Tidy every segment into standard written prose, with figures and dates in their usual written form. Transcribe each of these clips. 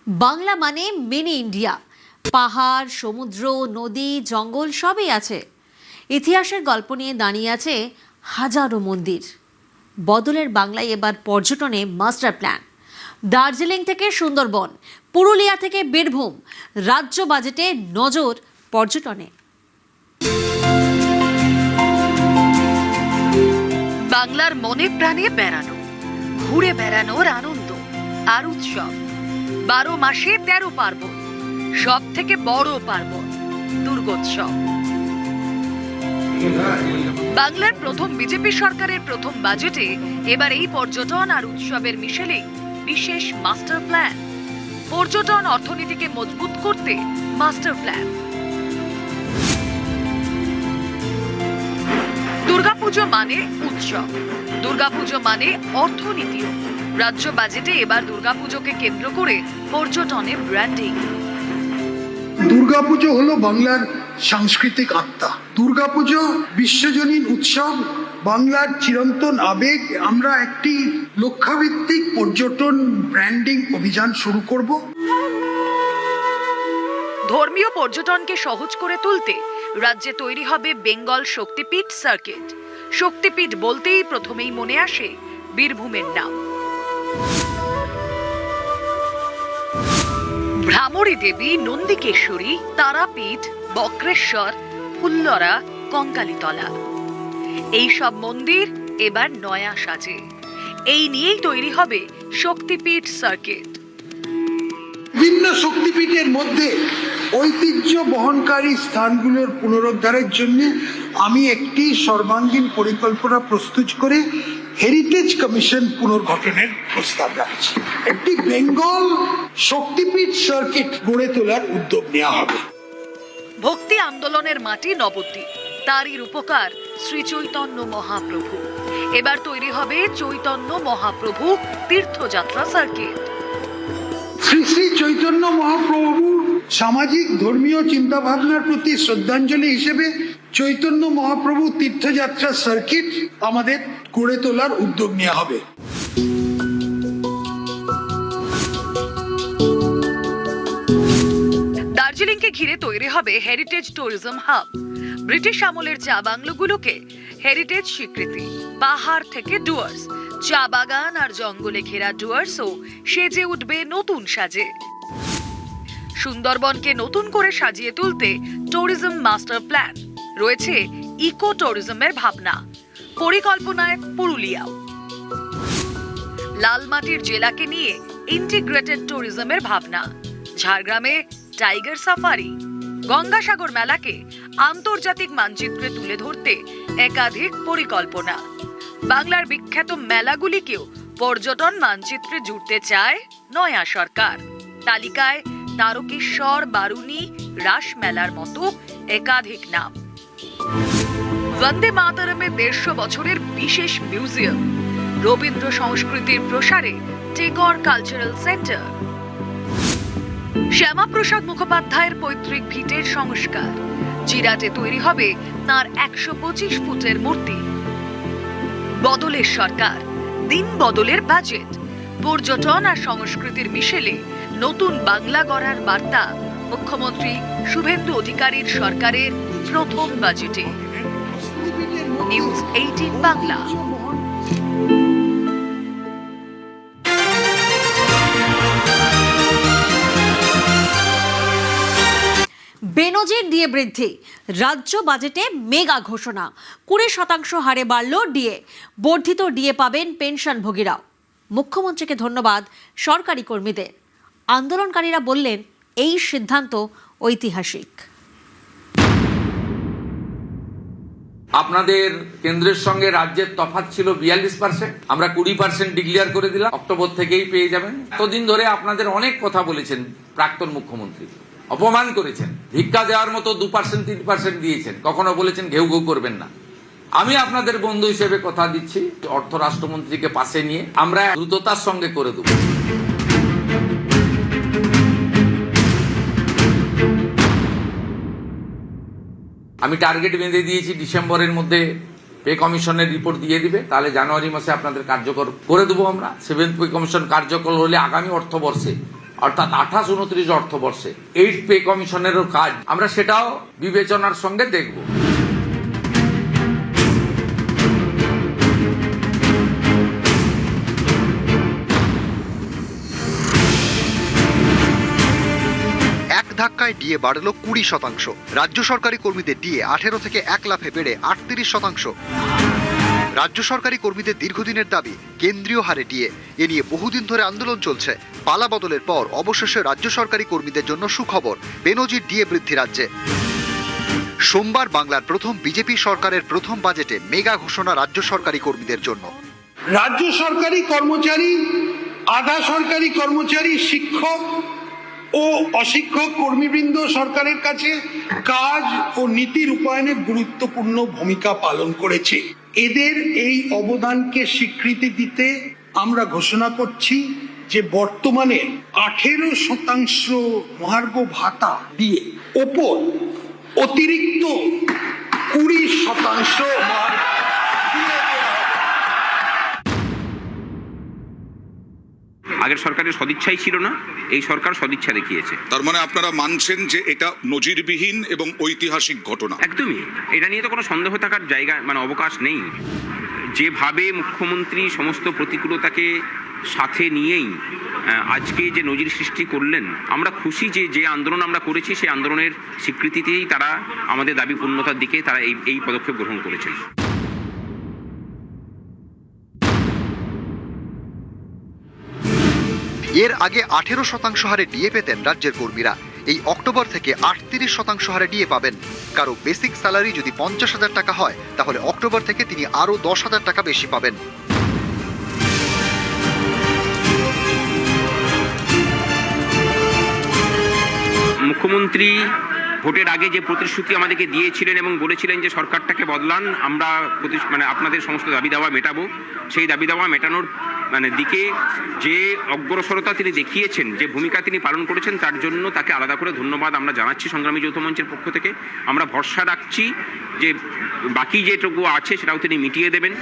বাংলা মানে mini India. পাহাড়, সমুদ্র, নদী, জঙ্গল সবই আছে। ইতিহাসের গল্প নিয়ে দাঁড়িয়ে আছে হাজারো মন্দির। বদলের বাংলায় এবার পর্যটনে মাস্টার প্ল্যান। দার্জিলিং থেকে সুন্দরবন, পুরুলিয়া থেকে বীরভূম, রাজ্য বাজেটে নজর পর্যটনে। বাংলার মনে প্রাণে বেড়ানো, ঘুরে বেড়ানোর আনন্দ আর উৎসব। 12 মাসে 13 পার্বণ, সব থেকে বড় পার্বণ দুর্গোৎসব। বাংলার প্রথম বিজেপি সরকারের প্রথম বাজেটে এবার এই পর্যটন আর উৎসবের মিশেলেই বিশেষ মাস্টার প্ল্যান। পর্যটন অর্থনীতিকে মজবুত করতে মাস্টার প্ল্যান। দুর্গাপুজো মানে উৎসব, দুর্গাপুজো মানে অর্থনীতিও। রাজ্য বাজেটে এবার দুর্গাপুজোকে কেন্দ্র করে পর্যটনে ব্র্যান্ডিং। দুর্গাপুজো হলো বাংলার সাংস্কৃতিক আত্মা। দুর্গাপুজো বিশ্বজনীন উৎসব, বাংলার চিরন্তন আবেগ। আমরা একটি লক্ষ্যভিত্তিক পর্যটন ব্র্যান্ডিং অভিযান শুরু করব। ধর্মীয় পর্যটনকে সহজ করে তুলতে রাজ্যে তৈরি হবে বেঙ্গল শক্তিপীঠ সার্কিট। শক্তিপীঠ বলতেই প্রথমেই মনে আসে বীরভূমের নাম। ভ্রামরী দেবী, নন্দিকেশ্বরী, তারাপীঠ, বক্রেশ্বর, ফুল্লরা, কঙ্কালীতলা, এই সব মন্দির এবার নয়া সাজে। এই নিয়েই তৈরি হবে শক্তিপীঠ সার্কিট। বিভিন্ন শক্তিপীঠের মধ্যে ঐতিহ্য বহনকারী স্থানগুলোর পুনরুদ্ধারের জন্য আমি একটি সর্বাঙ্গীন পরিকল্পনা প্রস্তুত করে হেরিটেজ কমিশন পুনর্গঠনের প্রস্তাব রাখছি। একটি বেঙ্গল শক্তিপীঠ সার্কিট গড়ে তোলার উদ্যোগ নেওয়া হবে। ভক্তি আন্দোলনের মাটি নবদ্বীপ, তারই রূপকার শ্রী চৈতন্য মহাপ্রভু। এবার তৈরি হবে চৈতন্য মহাপ্রভু তীর্থযাত্রা সার্কিট। শ্রী শ্রী চৈতন্য মহাপ্রভুর সামাজিক ধর্মীয় চিন্তা ভাবনার প্রতি শ্রদ্ধাঞ্জলি হিসেবে চৈতন্য মহাপ্রভু তীর্থযাত্রা সার্কিট আমাদের গড়ে তোলার উদ্যোগ নেওয়া হবে। দার্জিলিংকে ঘিরে তৈরি হবে হেরিটেজ ট্যুরিজম হাব। ব্রিটিশ আমলের চা বাংলোগুলোকে হেরিটেজ স্বীকৃতি। পাহাড় থেকে ডুয়ার্স, চা বাগান আর জঙ্গলে ঘেরা ডুয়ার্সও সেজে উঠবে নতুন সাজে। সুন্দরবনকে নতুন করে সাজিয়ে তুলতে ট্যুরিজম মাস্টার প্ল্যান। রয়েছে ইকো ট্যুরিজমের ভাবনা। পরিকল্পনায় পুরুলিয়াও। লালমাটির জেলাকে নিয়ে ইন্টিগ্রেটেড ট্যুরিজমের ভাবনা। ঝাড়গ্রামে টাইগার সাফারি। গঙ্গাসাগর মেলাকে আন্তর্জাতিক মানচিত্রে তুলে ধরতে একাধিক পরিকল্পনা। বাংলার বিখ্যাত মেলাগুলিকেও পর্যটন মানচিত্রে জুড়তে চায় নয়া সরকার। তালিকায় তারকেশ্বর, বারুণী, রাস মেলার মতো একাধিক নাম। বন্দে মাতরমে 150 বছরের বিশেষ মিউজিয়াম। রবীন্দ্র সংস্কৃতির প্রসারে টেগর কালচারাল সেন্টার। শ্যামাপ্রসাদ মুখোপাধ্যায়ের পৈতৃক ভিটের সংস্কার। জিরাটে তৈরি হবে তাঁর 125 ফুটের মূর্তি। বদলের সরকার, দিন বদলের বাজেট। পর্যটন আর সংস্কৃতির মিশেলে নতুন বাংলা গড়ার বার্তা মুখ্যমন্ত্রী শুভেন্দু অধিকারীর সরকারের প্রথম বাজেটে। নিউজ 18 বাংলা। বেনজির ডিএ বৃদ্ধি। রাজ্য বাজেটে মেগা ঘোষণা। 20% হারে বাড়ল ডিএ। বর্ধিত ডিএ পাবেন পেনশনভোগীরাও। মুখ্যমন্ত্রীকে ধন্যবাদ সরকারি কর্মীদের। আন্দোলনকারীরা বললেন এই সিদ্ধান্ত ঐতিহাসিক। আপনাদের কেন্দ্রের সঙ্গে রাজ্যের তফাৎ ছিল 42%, আমরা 20% ডিক্লেয়ার করে দিলাম। অক্টোবর থেকেই পেয়ে যাবেন। এতদিন ধরে আপনাদের অনেক কথা বলেছেন প্রাক্তন মুখ্যমন্ত্রী, অপমান করেছেন, ভিক্ষা দেওয়ার মতো 2% 3% দিয়েছেন, কখনো বলেছেন ঘেউ ঘেউ করবেন না। আমি আপনাদের বন্ধু হিসেবে কথা দিচ্ছি, অর্থ রাষ্ট্রমন্ত্রীকে পাশে নিয়ে আমরা দ্রুততার সঙ্গে করে দেব। আমি টার্গেট বেঁধে দিয়েছি, ডিসেম্বরের মধ্যে পে কমিশনের রিপোর্ট দিয়ে দিবে, তাহলে জানুয়ারি মাসে আপনাদের কার্যকর করে দেবো আমরা। 7th পে কমিশন কার্যকর হলে আগামী অর্থবর্ষে অর্থাৎ 28-29 অর্থবর্ষে 8 পে কমিশনেরও কাজ আমরা সেটাও বিবেচনার সঙ্গে দেখব। এক ধাক্কায় ডিএ বাড়ল 20%। রাজ্য সরকারি কর্মীদের ডিএ 18 থেকে 1 লাফে বেড়ে 38%। রাজ্য সরকারি কর্মীদের দীর্ঘদিনের দাবি কেন্দ্রীয় হারে ডিএ। এ নিয়ে বহুদিন ধরে আন্দোলন চলছে। পালা বদলের পর অবশেষে রাজ্য সরকারি কর্মীদের জন্য সুখবর, বেনজির ডিএ বৃদ্ধি রাজ্যে। সোমবার বাংলার প্রথম বিজেপি সরকারের প্রথম বাজেটে মেগা ঘোষণা রাজ্য সরকারি কর্মীদের জন্য। রাজ্য সরকারি কর্মচারী, আধা সরকারি কর্মচারী, শিক্ষক ও অশিক্ষক কর্মীবৃন্দ সরকারের কাছে কাজ ও নীতি রূপায়ণে গুরুত্বপূর্ণ ভূমিকা পালন করেছে। এদের এই অবদানকে স্বীকৃতি দিতে আমরা ঘোষণা করছি যে বর্তমানে 18% মহার্ঘ ভাতা দিয়ে ওপর অতিরিক্ত 20% আগের সরকারের সদিচ্ছাই ছিল না, এই সরকার সদিচ্ছা দেখিয়েছে। তার মানে আপনারা মানছেন যে এটা নজিরবিহীন এবং ঐতিহাসিক ঘটনা? একদমই, এটা নিয়ে তো কোনো সন্দেহ থাকার জায়গা অবকাশ নেই। যেভাবে মুখ্যমন্ত্রী সমস্ত প্রতিকূলতাকে সাথে নিয়েই আজকে যে নজির সৃষ্টি করলেন, আমরা খুশি যে আন্দোলন আমরা করেছি সেই আন্দোলনের স্বীকৃতিতেই তারা আমাদের দাবি পূর্ণতার দিকে তারা এই পদক্ষেপ গ্রহণ করেছেন। এর আগে 18% হারে ডিএ পেতেন রাজ্যের কর্মীরা। এই অক্টোবর থেকে 38% হারে ডিএ পাবেন। কারো বেসিক স্যালারি যদি 50,000 টাকা হয়, তাহলে অক্টোবর থেকে তিনি আরো 10,000 টাকা বেশি পাবেন। মুখ্যমন্ত্রী ভোটের আগে যে প্রতিশ্রুতি আমাদেরকে দিয়েছিলেন এবং বলেছিলেন যে সরকারটাকে বদলান, আমরা আপনাদের সমস্ত দাবি দাওয়া মেটাবো, সেই দাবি দাওয়া মেটানোর দিকে যে অগ্রসরতা তিনি দেখিয়েছেন, যে ভূমিকা তিনি পালন করেছেন, তার জন্য তাকে আলাদা করে ধন্যবাদ আমরা জানাচ্ছি সংগ্রামী যৌথ মঞ্চের পক্ষ থেকে। আমরা ভরসা রাখছি যে বাকি যেটুকু আছে সেটাও তিনি মিটিয়ে দেবেন।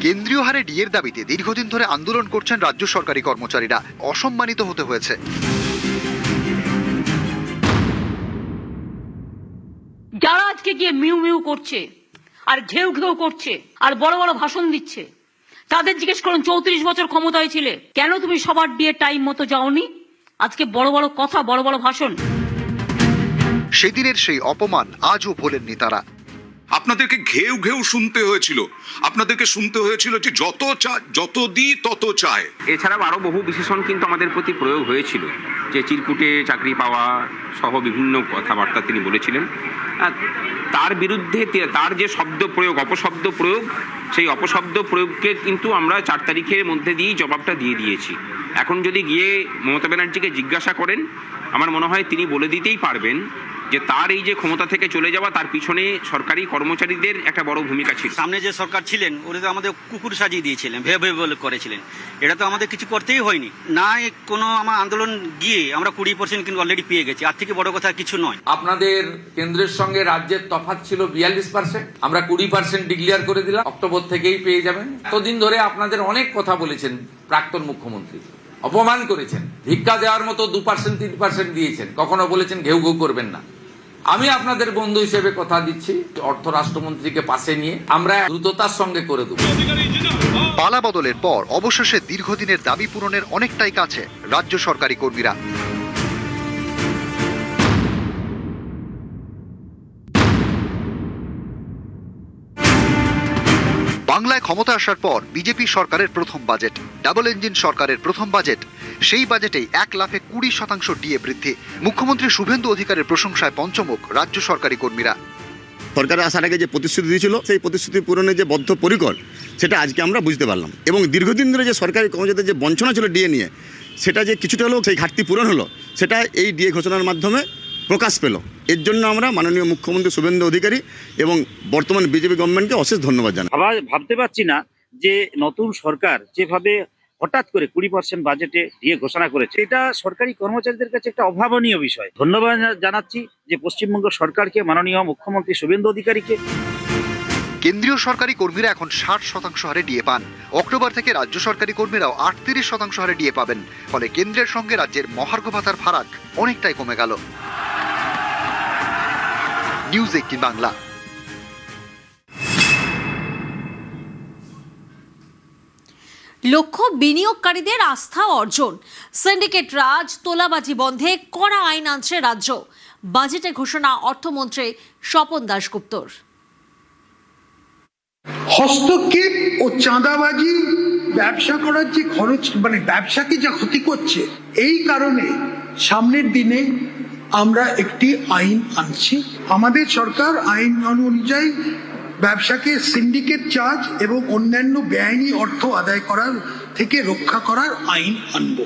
কেন্দ্রীয় হারে ডিএর দাবিতে দীর্ঘদিন ধরে আন্দোলন করছেন রাজ্য সরকারি কর্মচারীরা। অসম্মানিত হতে হয়েছে। যারা আজকে গিয়ে মিউ মিউ করছে আর ঘেউ ঘেউ করছে আর বড় বড় ভাষণ দিচ্ছে, তাদের জিজ্ঞেস করুন 34 বছর ক্ষমতায় ছিলে, কেন তুমি সবার বিয়ে টাইম মতো যাওনি? আজকে বড় বড় কথা, বড় বড় ভাষণ। সেদিনের সেই অপমান আজও ভোলেননি তারা। আপনাদেরকে ঘেউ ঘেউ শুনতে হয়েছিল, আপনাদেরকে শুনতে হয়েছিল যে যত দিই তত চায়। এছাড়াও আরো বহু বিশেষণ কিন্তু আমাদের প্রতি প্রয়োগ হয়েছিল, যে চিরকুটে চাকরি পাওয়া সহ বিভিন্ন কথাবার্তা তিনি বলেছিলেন। তার বিরুদ্ধে তার যে শব্দ প্রয়োগ, অপশব্দ প্রয়োগ, সেই অপশব্দ প্রয়োগকে কিন্তু আমরা 4 তারিখের মধ্যে দিয়েই জবাবটা দিয়ে দিয়েছি। এখন যদি গিয়ে মমতা ব্যানার্জিকে জিজ্ঞাসা করেন, আমার মনে হয় তিনি বলে দিতেই পারবেন যে তার এই যে ক্ষমতা থেকে চলে যাওয়া, তার পিছনে সরকারি কর্মচারীদের একটা বড় ভূমিকা ছিল। সামনে যে সরকার ছিলেন ওরা তো আমাদের কুকুর সাজিয়ে দিয়েছিলেন, ভেবে বলে করেছিলেন। এটা তো আমাদের কিছু করতেই হয়নি না, কোনো আমার আন্দোলন গিয়ে আমরা 20% কিন্তু অলরেডি পেয়ে গেছি। আর থেকে বড় কথা কিছু নয়। আপনাদের কেন্দ্রের সঙ্গে রাজ্যের তফাৎ ছিল 42%, আমরা 20% ডিক্লেয়ার করে দিলাম, অক্টোবর থেকেই পেয়ে যাবেন। এতদিন ধরে আপনাদের অনেক কথা বলেছেন প্রাক্তন মুখ্যমন্ত্রী, অপমান করেছেন, ভিক্ষা দেওয়ার মতো 2% 3% দিয়েছেন, কখনো বলেছেন ঘেউ ঘেউ করবেন না। আমি আপনাদের বন্ধু হিসেবে কথা দিচ্ছি, অর্থ রাষ্ট্রমন্ত্রীকে পাশে নিয়ে আমরা দ্রুততার সঙ্গে করে দেব। পালা বদলের পর অবশেষে দীর্ঘদিনের দাবি পূরণের অনেকটাই কাছে রাজ্য সরকারি কর্মীরা। বাংলায় ক্ষমতা আসার পর বিজেপি সরকারের প্রথম বাজেট, ডাবল ইঞ্জিন সরকারের প্রথম বাজেট। সেই বাজেটেই 1 লাফে 20% ডিএ বৃদ্ধি। মুখ্যমন্ত্রী শুভেন্দু অধিকারের প্রশংসায় পঞ্চমুখ রাজ্য সরকারি কর্মীরা। সরকারের আসার আগে যে প্রতিশ্রুতি দিয়েছিল, সেই প্রতিশ্রুতি পূরণের যে বদ্ধপরিকর, সেটা আজকে আমরা বুঝতে পারলাম। এবং দীর্ঘদিন ধরে যে সরকারি কর্মচারীদের যে বঞ্চনা ছিল ডিএ নিয়ে, সেটা যে কিছুটা হলেও সেই ঘাটতি পূরণ হলো, সেটা এই ডিএ ঘোষণার মাধ্যমে প্রকাশ পেল। এর জন্য আমরা মাননীয় মুখ্যমন্ত্রী শুভেন্দু অধিকারী এবং বর্তমান বিজেপি গভর্নমেন্টকে অশেষ ধন্যবাদ জানাই। ভাবতে পারছি না যে নতুন সরকার যেভাবে হঠাৎ করে 20% বাজেটে ডিএ ঘোষণা করেছে, এটা সরকারি কর্মচারীদের কাছে একটা অভাবনীয় বিষয়। ধন্যবাদ জানাচ্ছি যে পশ্চিমবঙ্গ সরকারকে, মাননীয় মুখ্যমন্ত্রী শুভেন্দু অধিকারীকে। কেন্দ্রীয় সরকারি কর্মীরা এখন 60% হারে ডিএ পান। অক্টোবর থেকে রাজ্য সরকারি কর্মীরাও 38% হারে ডিএ পাবেন। ফলে কেন্দ্রের সঙ্গে রাজ্যের মহার্ঘ ভাতার ফারাক অনেকটাই কমে গেল। নিউজ 18 বাংলা। লক্ষ্য বিনিয়োগকারীদের আস্থা অর্জন, সিন্ডিকেট রাজ, তোলাবাজি বন্ধে কড়া আইন আনছে রাজ্য। বাজেটে ঘোষণা অর্থমন্ত্রী স্বপন দাশগুপ্তর। হস্তক্ষেপ ও চাঁদাবাজি ব্যবসা করার যে খরচ, মানে ব্যবসাকে যা ক্ষতি করছে, এই কারণে সামনের দিনে আমরা একটি আইন আনছি। আমাদের সরকার আইন অনুযায়ী ব্যবসাকে সিন্ডিকেট চার্জ এবং অন্যান্য বেআইনি অর্থ আদায় করার থেকে রক্ষা করার আইন আনব।